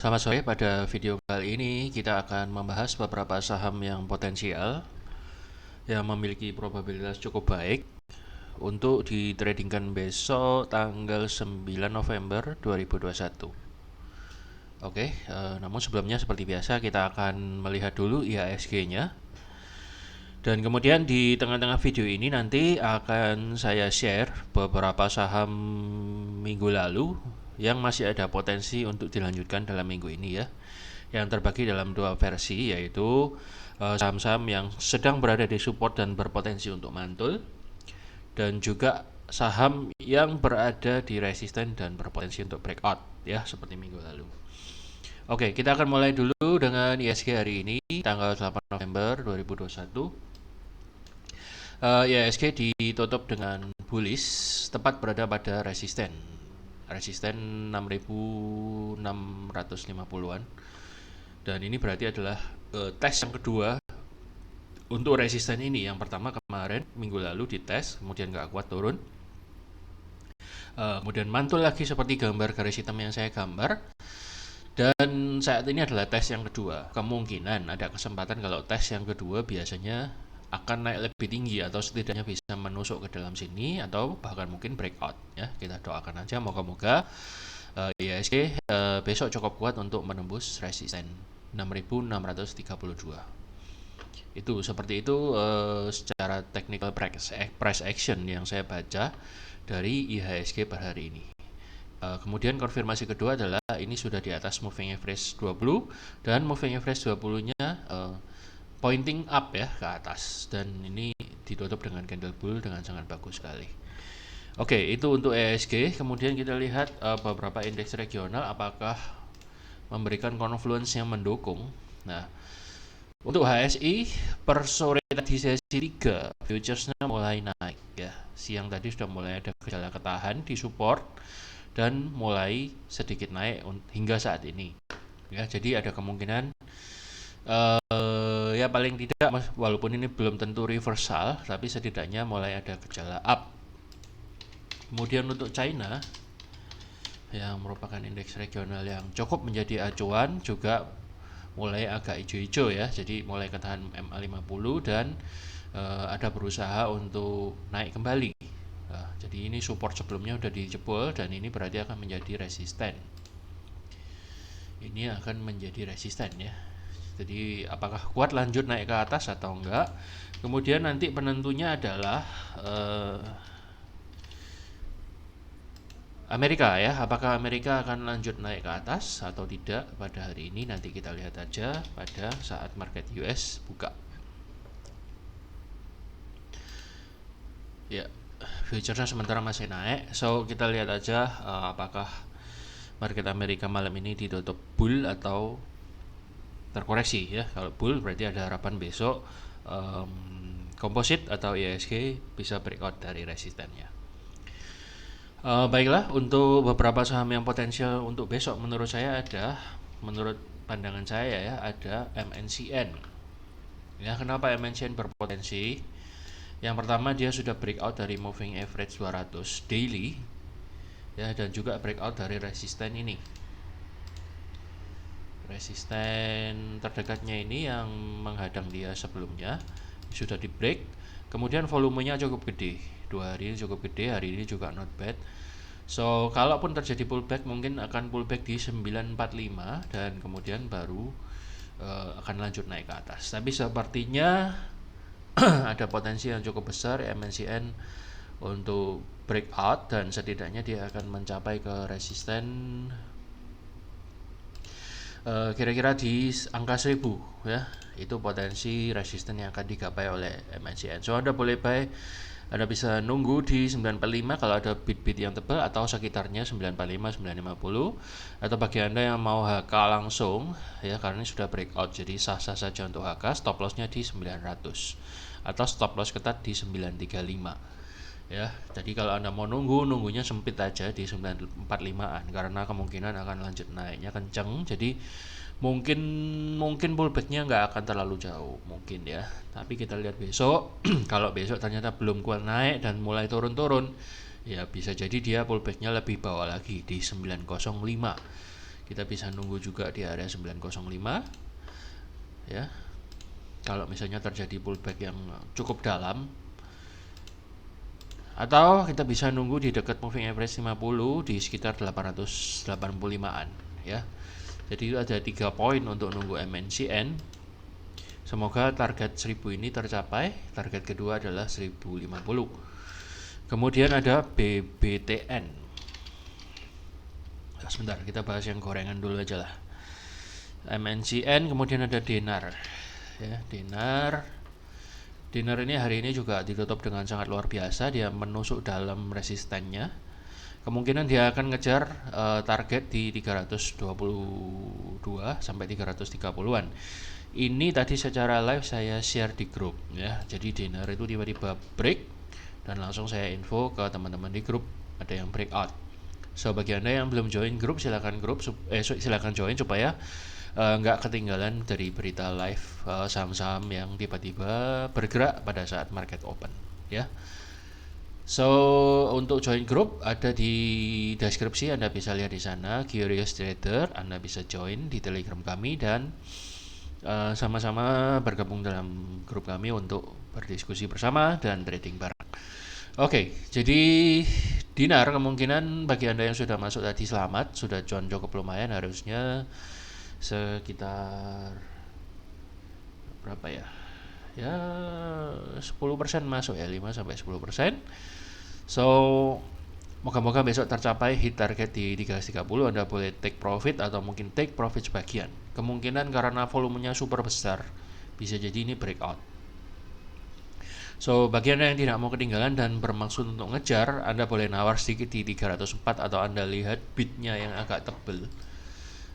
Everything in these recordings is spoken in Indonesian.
Selamat sore, pada video kali ini kita akan membahas beberapa saham yang potensial yang memiliki probabilitas cukup baik untuk ditradingkan besok tanggal 9 November 2021. Oke, namun sebelumnya seperti biasa kita akan melihat dulu IHSG-nya. Dan kemudian di tengah-tengah video ini nanti akan saya share beberapa saham minggu lalu yang masih ada potensi untuk dilanjutkan dalam minggu ini ya. Yang terbagi dalam dua versi, yaitu saham-saham yang sedang berada di support dan berpotensi untuk mantul, dan juga saham yang berada di resisten dan berpotensi untuk breakout ya, seperti minggu lalu. Oke, kita akan mulai dulu dengan IHSG hari ini tanggal 8 November 2021. IHSG ditutup dengan bullish, tepat berada pada resisten 6.650-an. Dan ini berarti adalah tes yang kedua untuk resisten ini. Yang pertama kemarin minggu lalu dites, kemudian nggak kuat turun, kemudian mantul lagi seperti gambar garis hitam yang saya gambar. Dan saat ini adalah tes yang kedua. Kemungkinan ada kesempatan kalau tes yang kedua biasanya akan naik lebih tinggi atau setidaknya bisa menusuk ke dalam sini atau bahkan mungkin breakout ya. Kita doakan aja moga-moga IHSG besok cukup kuat untuk menembus resisten 6.632. Itu seperti itu secara technical price action yang saya baca dari IHSG per hari ini. Kemudian konfirmasi kedua adalah ini sudah di atas moving average 20 dan moving average 20-nya pointing up ya ke atas, dan ini ditutup dengan candle bull dengan sangat bagus sekali. Oke, itu untuk IHSG. Kemudian kita lihat beberapa indeks regional apakah memberikan confluence yang mendukung. Nah, untuk HSI per sore tadi sesi 3 futuresnya mulai naik ya. Siang tadi sudah mulai ada gejala ketahan di support dan mulai sedikit naik hingga saat ini ya. Jadi ada kemungkinan ya paling tidak walaupun ini belum tentu reversal, tapi setidaknya mulai ada gejala up. Kemudian untuk China yang merupakan indeks regional yang cukup menjadi acuan juga mulai agak hijau-hijau ya. Jadi mulai ketahan MA50 dan ada berusaha untuk naik kembali. Jadi ini support sebelumnya udah dijebol dan ini berarti akan menjadi resisten. Ini akan menjadi resisten ya. Jadi apakah kuat lanjut naik ke atas atau enggak. Kemudian nanti penentunya adalah Amerika ya. Apakah Amerika akan lanjut naik ke atas atau tidak pada hari ini, nanti kita lihat aja pada saat market US buka. Ya, futuresnya sementara masih naik, so kita lihat aja apakah market Amerika malam ini ditutup bull atau terkoreksi ya. Kalau bull berarti ada harapan besok komposit atau IHSG bisa breakout dari resistennya. Baiklah, untuk beberapa saham yang potensial untuk besok menurut saya menurut pandangan saya ya, ada MNCN ya. Kenapa MNCN berpotensi? Yang pertama, dia sudah breakout dari moving average 200 daily ya, dan juga breakout dari resisten ini. Resisten terdekatnya ini yang menghadang dia sebelumnya sudah di break. Kemudian volumenya cukup gede, 2 hari ini cukup gede, hari ini juga not bad. So kalaupun terjadi pullback mungkin akan pullback di 945 dan kemudian baru akan lanjut naik ke atas. Tapi sepertinya ada potensi yang cukup besar MNCN untuk breakout dan setidaknya dia akan mencapai ke resisten kira-kira di angka 1000 ya. Itu potensi resisten yang akan digapai oleh MNCN. So Anda boleh buy, Anda bisa nunggu di 945 kalau ada bid yang tebal atau sekitarnya 945 950, atau bagi Anda yang mau HK langsung ya, karena ini sudah breakout jadi sah-sah saja untuk HK, stop lossnya di 900 atau stop loss ketat di 935 ya. Jadi kalau Anda mau nunggunya sempit aja di 945an karena kemungkinan akan lanjut naiknya kenceng. Jadi mungkin pullbacknya nggak akan terlalu jauh mungkin ya, tapi kita lihat besok. Kalau besok ternyata belum kuat naik dan mulai turun-turun ya, bisa jadi dia pullbacknya lebih bawah lagi di 905. Kita bisa nunggu juga di area 905 ya. Kalau misalnya terjadi pullback yang cukup dalam, atau kita bisa nunggu di dekat moving average 50 di sekitar 885-an ya. Jadi ada 3 poin untuk nunggu MNCN. Semoga target 1000 ini tercapai. Target kedua adalah 1050. Kemudian ada BBTN. Sebentar, kita bahas yang gorengan dulu aja lah. MNCN, kemudian ada Denar ya. Denar ini hari ini juga ditutup dengan sangat luar biasa. Dia menusuk dalam resistennya. Kemungkinan dia akan ngejar target di 322 sampai 330-an. Ini tadi secara live saya share di grup ya. Jadi Denar itu tiba-tiba break dan langsung saya info ke teman-teman di grup ada yang breakout. So bagi Anda yang belum join grup, silakan join supaya nggak ketinggalan dari berita live saham-saham yang tiba-tiba bergerak pada saat market open ya. So untuk join grup ada di deskripsi, Anda bisa lihat di sana. Curious Trader, Anda bisa join di Telegram kami dan sama-sama bergabung dalam grup kami untuk berdiskusi bersama dan trading bareng. Oke, jadi Dinar kemungkinan bagi Anda yang sudah masuk tadi selamat, sudah cuan cukup lumayan, harusnya sekitar berapa ya? Ya 10% masuk ya, 5 sampai 10%. So moga-moga besok tercapai hit target di 330. Anda boleh take profit atau mungkin take profit sebagian. Kemungkinan karena volumenya super besar bisa jadi ini breakout. So bagi Anda yang tidak mau ketinggalan dan bermaksud untuk ngejar, Anda boleh nawar sedikit di 304 atau Anda lihat bidnya yang agak tebel.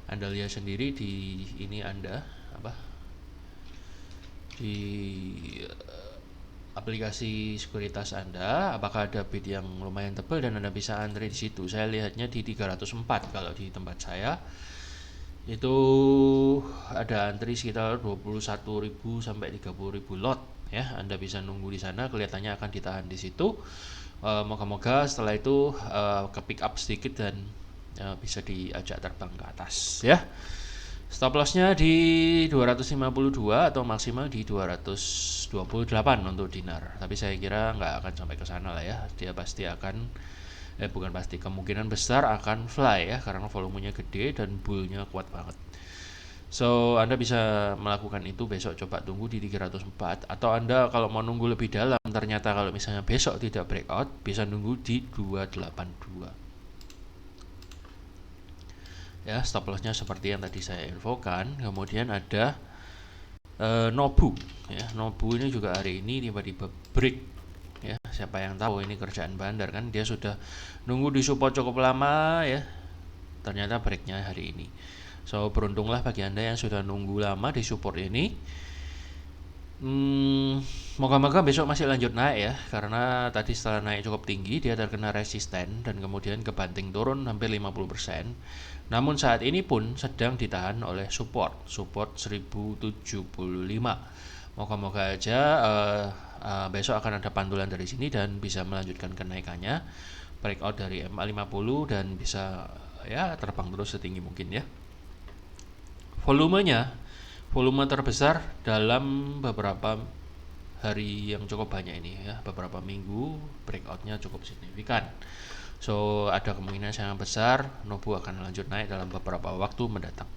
Anda lihat sendiri di ini Anda di aplikasi sekuritas Anda, apakah ada bid yang lumayan tebal dan Anda bisa antri di situ. Saya lihatnya di 304 kalau di tempat saya. Itu ada antri sekitar 21.000 sampai 30.000 lot ya. Anda bisa nunggu di sana, kelihatannya akan ditahan di situ. Moga-moga setelah itu ke pick up sedikit dan bisa diajak terbang ke atas ya. Stop lossnya di 252 atau maksimal di 228 untuk Dinar. Tapi saya kira nggak akan sampai ke sana lah ya. Dia pasti akan bukan pasti, kemungkinan besar akan fly ya, karena volumenya gede dan bullnya kuat banget. So Anda bisa melakukan itu besok, coba tunggu di 304. Atau Anda kalau mau nunggu lebih dalam, ternyata kalau misalnya besok tidak breakout, bisa nunggu di 282 ya. Stop lossnya seperti yang tadi saya infokan. Kemudian ada Nobu ya. Nobu ini juga hari ini tiba-tiba break ya. Siapa yang tahu ini kerjaan bandar kan, dia sudah nunggu di support cukup lama ya, ternyata breaknya hari ini. So beruntunglah bagi Anda yang sudah nunggu lama di support ini. Moga-moga besok masih lanjut naik ya, karena tadi setelah naik cukup tinggi dia terkena resisten dan kemudian kebanting turun hampir 50%. Namun saat ini pun sedang ditahan oleh support 1075. Moga-moga aja besok akan ada pantulan dari sini dan bisa melanjutkan kenaikannya, breakout dari MA50 dan bisa ya terbang terus setinggi mungkin ya. Volume terbesar dalam beberapa hari yang cukup banyak ini ya, beberapa minggu breakoutnya cukup signifikan. So ada kemungkinan sangat besar Nobu akan lanjut naik dalam beberapa waktu mendatang.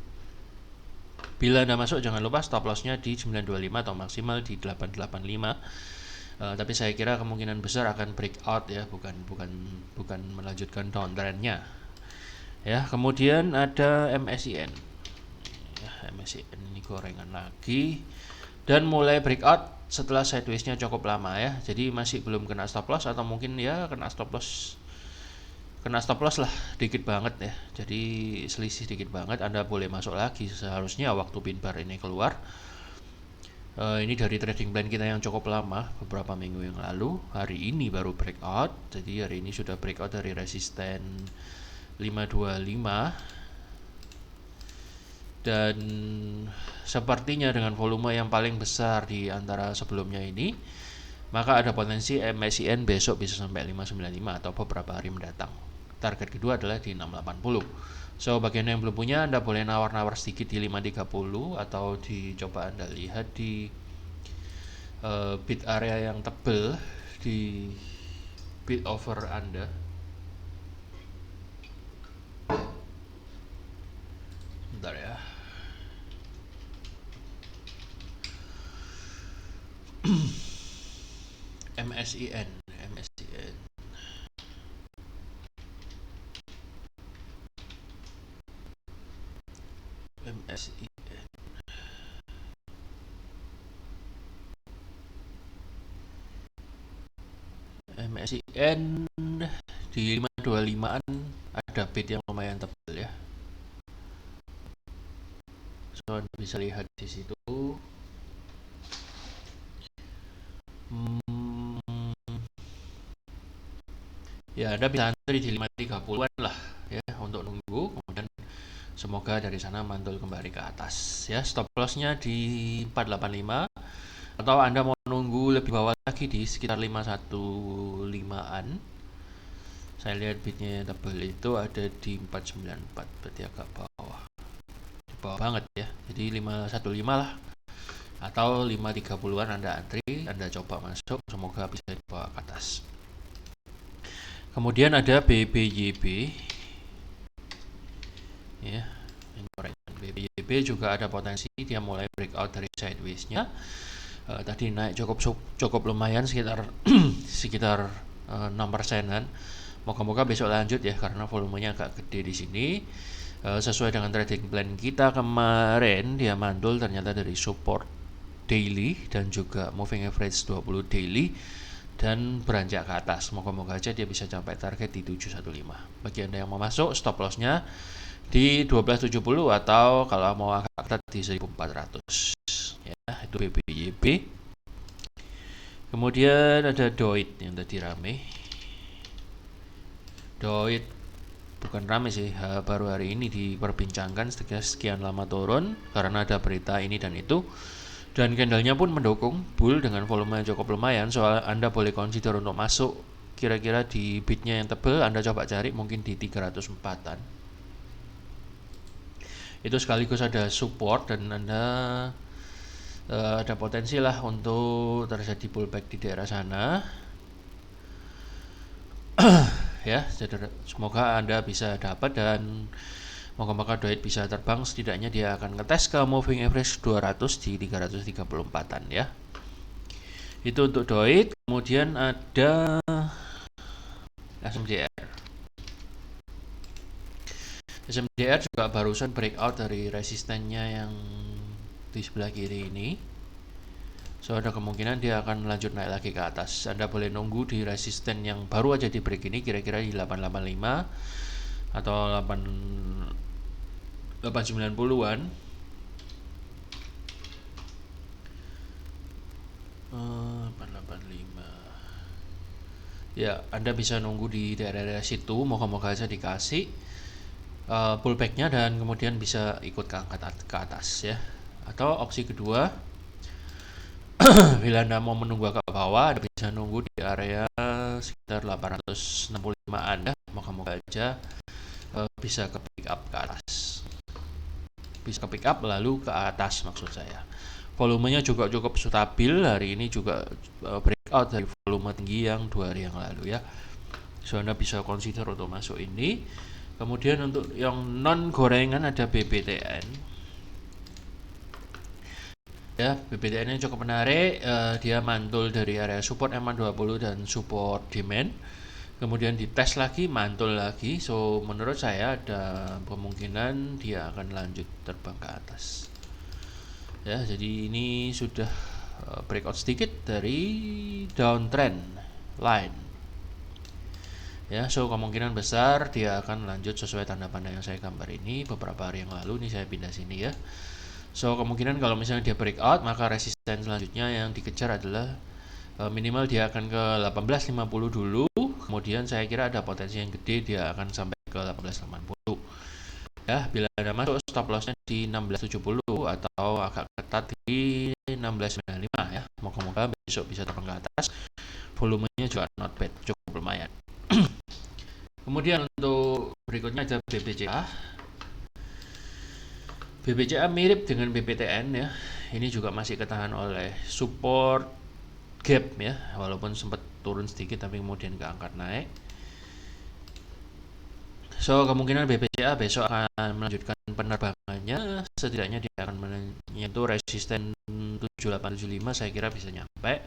Bila Anda masuk jangan lupa stop lossnya di 925 atau maksimal di 885. Tapi saya kira kemungkinan besar akan breakout ya, bukan melanjutkan downtrendnya. Ya, kemudian ada MSIN. Ya, MSIN ini gorengan lagi dan mulai breakout setelah sideways-nya cukup lama ya. Jadi masih belum kena stop loss atau mungkin ya kena stop loss lah dikit banget ya. Jadi selisih dikit banget, Anda boleh masuk lagi seharusnya waktu pin bar ini keluar. Ini dari trading plan kita yang cukup lama, beberapa minggu yang lalu. Hari ini baru breakout. Jadi hari ini sudah breakout dari resisten 525 dan sepertinya dengan volume yang paling besar di antara sebelumnya ini, maka ada potensi MSIN besok bisa sampai 595 atau beberapa hari mendatang. Target kedua adalah di 680. So bagian yang belum punya, Anda boleh nawar-nawar sedikit di 530 atau dicoba Anda lihat di bid area yang tebel di bid over Anda. Bentar ya. MSIN, MSIN. MSIN. MSIN di 525-an ada bid yang lumayan tebal ya. So Anda bisa lihat di situ. Ya, Anda bisa antri di 530-an lah ya untuk nunggu, kemudian semoga dari sana mantul kembali ke atas ya. Stop lossnya di 485 atau Anda mau nunggu lebih bawah lagi di sekitar 515-an. Saya lihat bidnya yang tebal itu ada di 494, berarti agak bawah. Di bawah banget ya. Jadi 515 lah. Atau 530-an Anda antri, Anda coba masuk, semoga bisa dibawa ke atas. Kemudian ada BBYB. Ya, BBYB juga ada potensi dia mulai breakout dari sideways-nya. Tadi naik cukup lumayan sekitar sekitar 6%-an. Moga-moga besok lanjut ya karena volumenya agak gede di sini. Sesuai dengan trading plan kita kemarin, dia mantul ternyata dari support daily dan juga moving average 20 daily dan beranjak ke atas. Moga-moga aja dia bisa capai target di 715. Bagi Anda yang mau masuk, stop loss-nya di 1270 atau kalau mau agak ketat di 1400. Ya, itu BBYB. Kemudian ada DOIT yang tadi rame. DOIT bukan rame sih, baru hari ini diperbincangkan sekian lama turun karena ada berita ini dan itu. Dan candlenya pun mendukung bull dengan volume yang cukup lumayan. Soal Anda boleh consider untuk masuk kira-kira di bidnya yang tebal. Anda coba cari mungkin di 304-an. Itu sekaligus ada support dan Anda ada potensi lah untuk terjadi pullback di daerah sana. Ya, semoga Anda bisa dapat dan moga-moga DOIT bisa terbang. Setidaknya dia akan ngetes ke moving average 200 di 334-an ya. Itu untuk DOIT. Kemudian ada SMDR. SMDR juga barusan breakout dari resistennya yang di sebelah kiri ini. So ada kemungkinan dia akan lanjut naik lagi ke atas. Anda boleh nunggu di resisten yang baru aja di break ini kira-kira di 885 atau 890-an. 885. Ya, Anda bisa nunggu di daerah-daerah situ, moga-moga aja dikasih pullbacknya dan kemudian bisa ikut ke atas ya. Atau opsi kedua, bila Anda mau menunggu agak bawah, Anda bisa nunggu di area sekitar 865-an ya. Moga-moga aja bisa ke pick up ke atas. Bisa ke pick up lalu ke atas maksud saya. Volumenya juga cukup stabil, hari ini juga breakout dari volume tinggi yang 2 hari yang lalu ya. So Anda bisa consider untuk masuk ini. Kemudian untuk yang non gorengan ada BBTN. Ya, BBTN ini cukup menarik. Dia mantul dari area support MA20 dan support demand. Kemudian dites lagi, mantul lagi. So menurut saya ada kemungkinan dia akan lanjut terbang ke atas. Ya, jadi ini sudah breakout sedikit dari downtrend line. Ya, so kemungkinan besar dia akan lanjut sesuai tanda panah yang saya gambar ini beberapa hari yang lalu. Nih saya pindah sini ya. So kemungkinan kalau misalnya dia breakout, maka resisten selanjutnya yang dikejar adalah minimal dia akan ke 1850 dulu. Kemudian saya kira ada potensi yang gede dia akan sampai ke 1880. Ya, bila Anda masuk stop lossnya di 1670 atau agak ketat di 1695 ya. Moga-moga besok bisa terbang ke atas. Volumenya juga not bad, cukup lumayan. Kemudian untuk berikutnya ada BBCA. BBCA mirip dengan BPTN ya. Ini juga masih ketahan oleh support gap ya, walaupun sempat turun sedikit tapi kemudian keangkat naik. So kemungkinan BBCA besok akan melanjutkan penerbangannya, setidaknya dia akan menyentuh resisten 7875, saya kira bisa nyampe.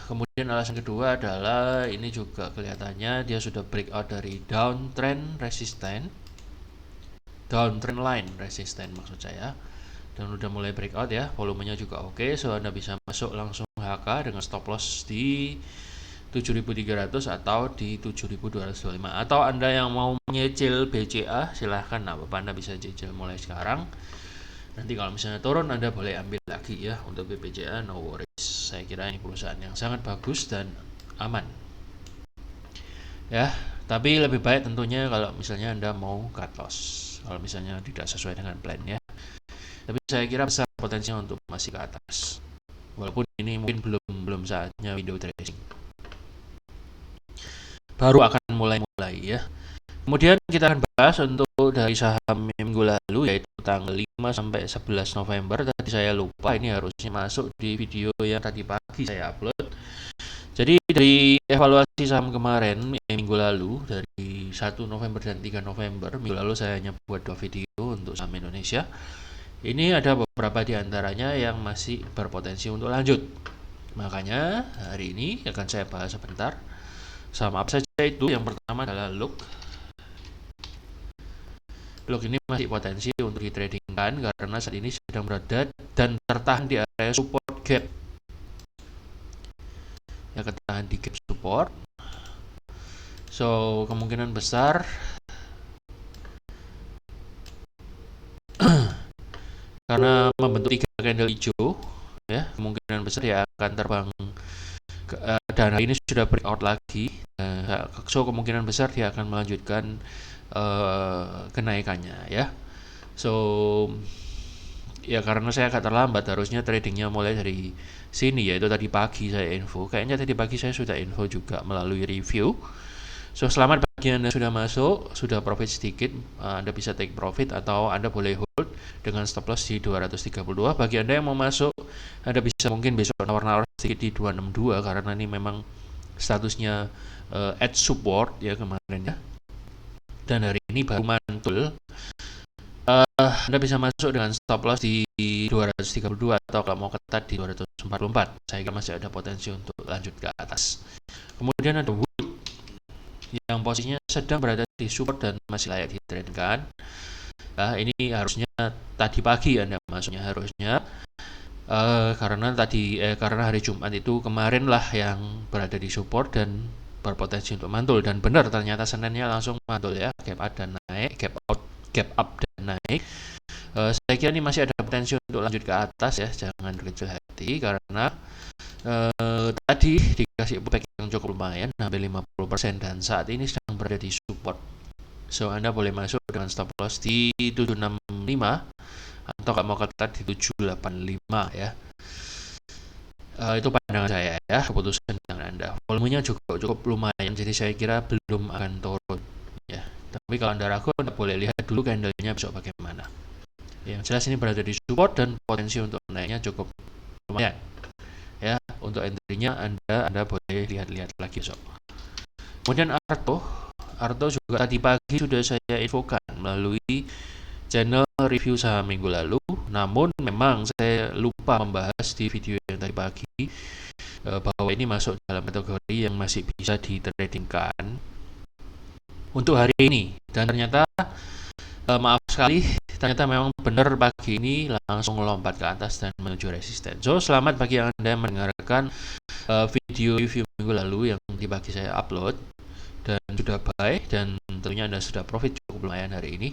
Kemudian alasan kedua adalah ini juga kelihatannya dia sudah breakout dari downtrend line resisten maksud saya, dan udah mulai breakout ya, volumenya juga oke. So Anda bisa masuk langsung HK dengan stop loss di 7.300 atau di 7.225, atau Anda yang mau nyicil BCA silahkan, Anda bisa cicil mulai sekarang. Nanti kalau misalnya turun Anda boleh ambil lagi ya. Untuk BBCA no worries, saya kira ini perusahaan yang sangat bagus dan aman ya, tapi lebih baik tentunya kalau misalnya Anda mau cut loss kalau misalnya tidak sesuai dengan plan ya. Tapi saya kira besar potensinya untuk masih ke atas, walaupun ini mungkin belum saatnya window dressing, baru akan mulai ya. Kemudian kita akan bahas untuk dari saham minggu lalu, yaitu tanggal 5 sampai 11 November. Tadi saya lupa, ini harusnya masuk di video yang tadi pagi saya upload. Jadi dari evaluasi saham kemarin minggu lalu, dari 1 November dan 3 November, minggu lalu saya hanya buat 2 video untuk saham Indonesia. Ini ada beberapa di antaranya yang masih berpotensi untuk lanjut. Makanya hari ini akan saya bahas sebentar. Saham apa saja itu? Yang pertama adalah Look ini masih potensi untuk ditradingkan karena saat ini sedang berada dan tertahan di area support gap. Ya, ketahan di gap support. So kemungkinan besar karena membentuk 3 candle hijau ya, kemungkinan besar dia akan terbang dan hari ini sudah breakout lagi. So kemungkinan besar dia akan melanjutkan kenaikannya ya. So ya karena saya agak terlambat, harusnya tradingnya mulai dari sini, yaitu tadi pagi saya info. Kayaknya tadi pagi saya sudah info juga melalui review. So selamat bagi Anda sudah masuk, sudah profit sedikit, Anda bisa take profit atau Anda boleh hold dengan stop loss di 232. Bagi Anda yang mau masuk, Anda bisa mungkin besok nawar-nawar sedikit di 262 karena ini memang statusnya at support ya kemarin ya. Dan hari ini baru mantul. Anda bisa masuk dengan stop loss di 232 atau kalau mau ketat di 244. Saya kira masih ada potensi untuk lanjut ke atas. Kemudian ada Wood yang posisinya sedang berada di support dan masih layak ditradingkan. Ini harusnya tadi pagi Anda masuknya harusnya. Karena hari Jumat itu kemarin lah yang berada di support dan berpotensi untuk mantul, dan benar ternyata Seninnya langsung mantul ya, gap up dan naik, gap up dan naik. Saya kira ini masih ada potensi untuk lanjut ke atas ya, jangan berkecil hati karena tadi dikasih pullback yang cukup lumayan, hampir 50%, dan saat ini sedang berada di support. So Anda boleh masuk dengan stop loss di 765 atau kalau mau ketat di 785 ya. Itu pandangan saya ya, keputusan dengan Anda. Volumenya juga cukup lumayan, jadi saya kira belum akan turun ya. Tapi kalau Anda ragu, Anda boleh lihat dulu candlenya besok bagaimana. Yang jelas ini berada di support dan potensi untuk naiknya cukup lumayan ya. Untuk entry-nya Anda boleh lihat-lihat lagi besok. Kemudian Arto juga tadi pagi sudah saya infokan melalui channel review saham minggu lalu, namun memang saya lupa membahas di video yang tadi pagi bahwa ini masuk dalam kategori yang masih bisa ditradingkan untuk hari ini. Dan ternyata maaf sekali, ternyata memang benar pagi ini langsung melompat ke atas dan menuju resisten. So selamat bagi Anda yang mendengarkan video review minggu lalu yang di pagi saya upload dan sudah buy, dan tentunya Anda sudah profit cukup lumayan hari ini.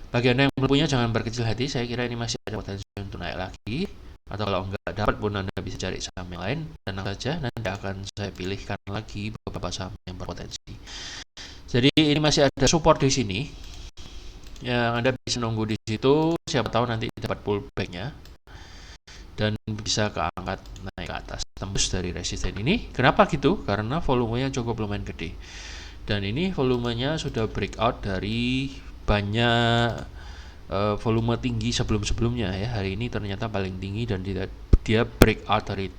Bagi Anda yang belum punya, jangan berkecil hati, saya kira ini masih ada potensi untuk naik lagi, atau kalau enggak dapat pun Anda bisa cari saham yang lain, dan saja nanti akan saya pilihkan lagi beberapa saham yang berpotensi. Jadi ini masih ada support di sini yang Anda bisa nunggu di situ, siapa tahu nanti dapat pullback-nya dan bisa keangkat naik ke atas, tembus dari resisten ini. Kenapa gitu? Karena volumenya cukup lumayan gede, dan ini volumenya sudah breakout dari banyak volume tinggi sebelum-sebelumnya ya. Hari ini ternyata paling tinggi dan dia breakout dari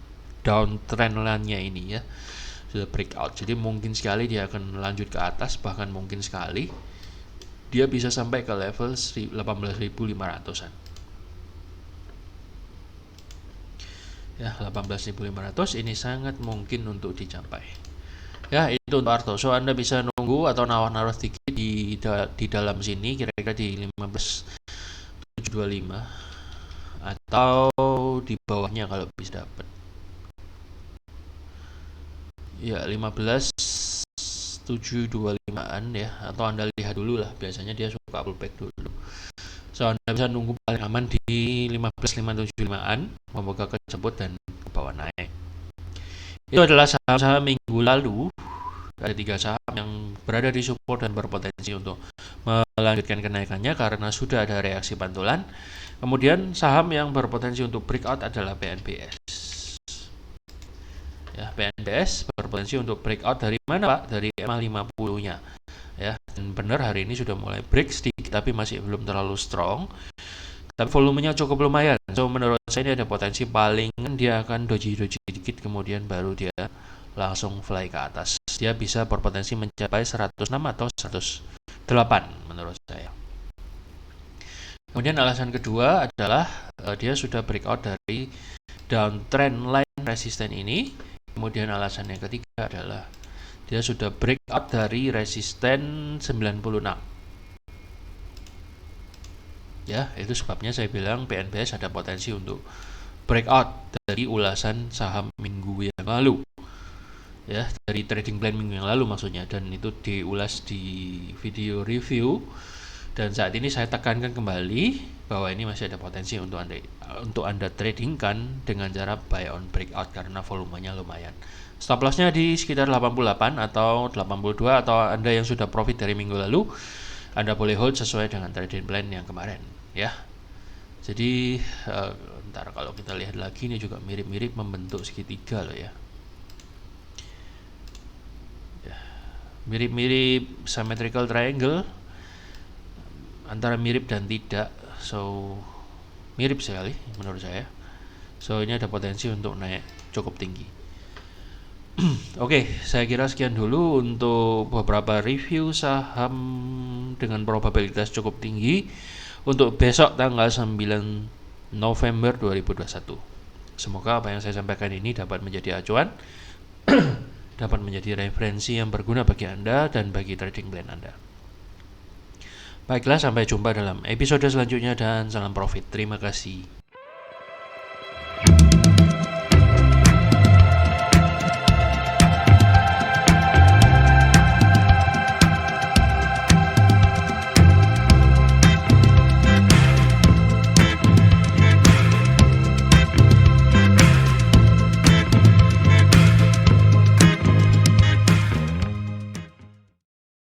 downtrend line-nya ini ya. Sudah breakout. Jadi mungkin sekali dia akan lanjut ke atas, bahkan mungkin sekali dia bisa sampai ke level 18.500-an. Ya, 18.500 ini sangat mungkin untuk dicapai. Ya, itu untuk Arto. So Anda bisa nunggu atau nawar-nawar sedikit di dalam sini kira-kira di 15.725 atau di bawahnya kalau bisa dapat. Ya, 15.725an ya, atau Anda lihat dulu lah, biasanya dia suka pullback dulu. So Anda bisa nunggu paling aman di 15.575an, membuka kejebot dan ke bawah naik. Itu adalah saham-saham minggu lalu. Ada 3 saham yang berada di support dan berpotensi untuk melanjutkan kenaikannya karena sudah ada reaksi pantulan. Kemudian saham yang berpotensi untuk breakout adalah PNBS. Ya, PNBS berpotensi untuk breakout dari mana, Pak? Dari EMA 50-nya. Ya, dan benar hari ini sudah mulai break sedikit tapi masih belum terlalu strong. Tapi volumenya cukup lumayan. So menurut saya ini ada potensi palingan dia akan doji dikit kemudian baru dia langsung fly ke atas. Dia bisa berpotensi mencapai 106 atau 108 menurut saya. Kemudian alasan kedua adalah dia sudah breakout dari downtrend line resisten ini. Kemudian alasan yang ketiga adalah dia sudah breakout dari resisten 96. Ya, itu sebabnya saya bilang PNBS ada potensi untuk breakout dari ulasan saham minggu yang lalu. Ya, dari trading plan minggu yang lalu maksudnya, dan itu diulas di video review. Dan saat ini saya tekankan kembali bahwa ini masih ada potensi untuk Anda tradingkan dengan cara buy on breakout karena volumenya lumayan. Stop lossnya di sekitar 88 atau 82, atau Anda yang sudah profit dari minggu lalu, Anda boleh hold sesuai dengan trading plan yang kemarin ya. Jadi ntar kalau kita lihat lagi ini juga mirip-mirip membentuk segitiga loh ya. Mirip-mirip symmetrical triangle, antara mirip dan tidak. So mirip sekali menurut saya. So ini ada potensi untuk naik cukup tinggi. Oke, saya kira sekian dulu untuk beberapa review saham dengan probabilitas cukup tinggi untuk besok tanggal 9 November 2021. Semoga apa yang saya sampaikan ini dapat menjadi acuan, dapat menjadi referensi yang berguna bagi Anda dan bagi trading plan Anda. Baiklah, sampai jumpa dalam episode selanjutnya dan salam profit. Terima kasih.